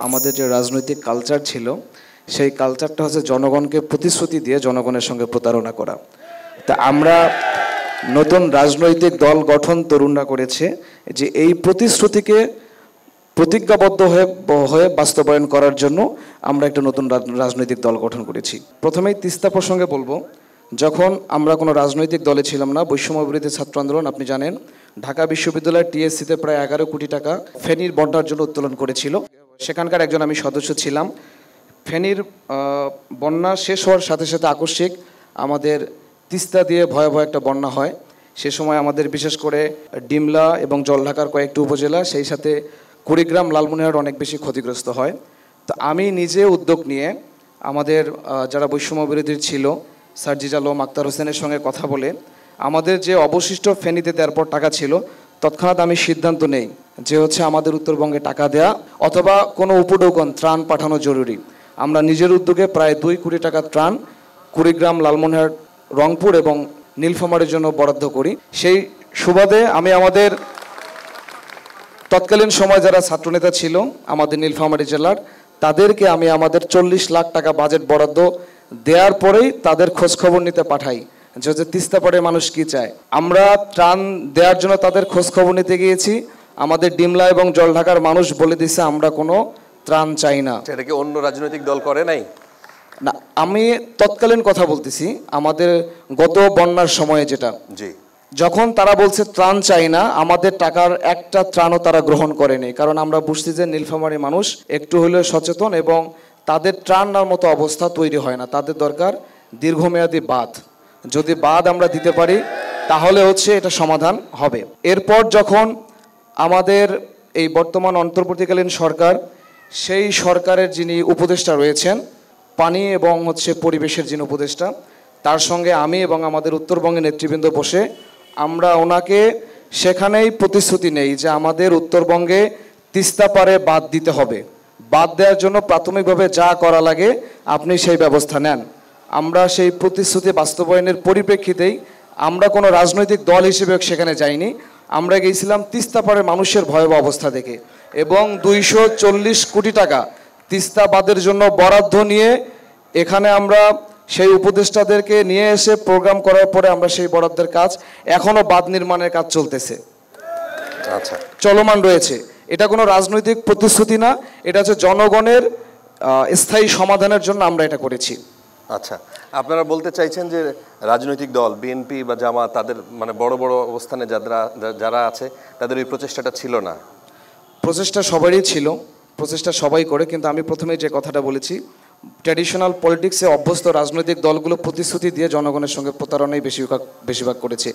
আমাদের যে রাজনৈতিক কালচার ছিল সেই কালচারটা হচ্ছে জনগণকে প্রতিশ্রুতি দিয়ে জনগণের সঙ্গে প্রতারণা করা। তা আমরা নতুন রাজনৈতিক দল গঠন তরুণরা করেছে যে এই প্রতিশ্রুতিকে প্রতিজ্ঞাবদ্ধ হয়ে বাস্তবায়ন করার জন্য আমরা একটা নতুন রাজনৈতিক দল গঠন করেছি। প্রথমেই তিস্তা প্রসঙ্গে বলবো, যখন আমরা কোনো রাজনৈতিক দলে ছিলাম না, বৈষম্য বিরোধী ছাত্র আন্দোলন আপনি জানেন ঢাকা বিশ্ববিদ্যালয়ের টিএসসিতে প্রায় 11 কোটি টাকা ফেনীর বন্যার জন্য উত্তোলন করেছিল। সেখানকার একজন আমি সদস্য ছিলাম। ফেনীর বন্যা শেষ হওয়ার সাথে সাথে আকস্মিক আমাদের তিস্তা দিয়ে ভয়াবহ একটা বন্যা হয়। সে সময় আমাদের বিশেষ করে ডিমলা এবং জলঢাকার কয়েকটি উপজেলা, সেই সাথে কুড়িগ্রাম, লালমনিরহাট অনেক বেশি ক্ষতিগ্রস্ত হয়। তো আমি নিজে উদ্যোগ নিয়ে আমাদের যারা বৈষম্য বিরোধী ছিল সার্জিজ আলম, আক্তার হোসেনের সঙ্গে কথা বলে আমাদের যে অবশিষ্ট ফেনীতে দেওয়ার পর টাকা ছিল, তৎক্ষণাৎ আমি সিদ্ধান্ত নেই যে হচ্ছে আমাদের উত্তরবঙ্গে টাকা দেয়া অথবা কোনো উপঢৌকন ত্রাণ পাঠানো জরুরি। আমরা নিজের উদ্যোগে প্রায় 2 কোটি টাকা ত্রাণ কুড়িগ্রাম, লালমনিরহাট, রংপুর এবং নীলফামারীর জন্য বরাদ্দ করি। সেই সুবাদে আমি আমাদের তৎকালীন সময় যারা ছাত্রনেতা ছিল আমাদের নীলফামারী জেলার, তাদেরকে আমি আমাদের 40 লাখ টাকা বাজেট বরাদ্দ দেওয়ার পরেই তাদের খোঁজখবর নিতে পাঠাই যে হচ্ছে তিস্তা পাড়ে মানুষ কি চায়। আমরা ত্রাণ দেওয়ার জন্য তাদের খোঁজখবর নিতে গিয়েছি। আমাদের ডিমলা এবং জলঢাকার মানুষ বলে দিছে আমরা কোনো ত্রাণ চাই না। এটা কি অন্য রাজনৈতিক দল করে নাই? না, আমি তৎকালীন কথা বলতেছি, আমাদের গত বন্যার সময়ে যেটা, জি, যখন তারা বলছে ত্রাণ চাই না, আমাদের টাকার একটা ত্রাণও তারা গ্রহণ করেনি। কারণ আমরা বুঝছি যে নীলফামারী মানুষ একটু হলেও সচেতন এবং তাদের ত্রাণ নেওয়ার মতো অবস্থা তৈরি হয় না। তাদের দরকার দীর্ঘমেয়াদী বাঁধ। যদি বাঁধ আমরা দিতে পারি তাহলে হচ্ছে এটা সমাধান হবে। এরপর যখন আমাদের এই বর্তমান অন্তর্বর্তীকালীন সরকার, সেই সরকারের যিনি উপদেষ্টা রয়েছেন পানি এবং হচ্ছে পরিবেশের যিনি উপদেষ্টা, তার সঙ্গে আমি এবং আমাদের উত্তরবঙ্গের নেতৃবৃন্দ বসে আমরা ওনাকে সেখানেই প্রতিশ্রুতি নেই যে আমাদের উত্তরবঙ্গে তিস্তা পাড়ে বাঁধ দিতে হবে। বাঁধ দেওয়ার জন্য প্রাথমিকভাবে যা করা লাগে আপনি সেই ব্যবস্থা নেন। আমরা সেই প্রতিশ্রুতি বাস্তবায়নের পরিপ্রেক্ষিতেই আমরা কোনো রাজনৈতিক দল হিসেবে সেখানে যাইনি। আমরা গিয়েছিলাম তিস্তা পাড়ের মানুষের ভয়াবহ অবস্থা দেখে এবং 240 কোটি টাকা তিস্তা বাঁধের জন্য বরাদ্দ নিয়ে এখানে আমরা সেই উপদেষ্টাদেরকে নিয়ে এসে প্রোগ্রাম করার পরে আমরা সেই বরাদ্দের কাজ এখনও বাঁধ নির্মাণের কাজ চলতেছে, আচ্ছা, চলমান রয়েছে। এটা কোনো রাজনৈতিক প্রতিশ্রুতি না, এটা হচ্ছে জনগণের স্থায়ী সমাধানের জন্য আমরা এটা করেছি। আচ্ছা, আপনারা বলতে চাইছেন যে রাজনৈতিক দল বিএনপি বা জামাত তাদের মানে বড় বড় অবস্থানে যারা আছে তাদের এই প্রচেষ্টাটা ছিল না? প্রচেষ্টা সবারই ছিল, প্রচেষ্টা সবাই করে, কিন্তু আমি প্রথমে যে কথাটা বলেছি, ট্র্যাডিশনাল পলিটিক্সে অভ্যস্ত রাজনৈতিক দলগুলো প্রতিশ্রুতি দিয়ে জনগণের সঙ্গে প্রতারণাই বেশিরভাগ করেছে।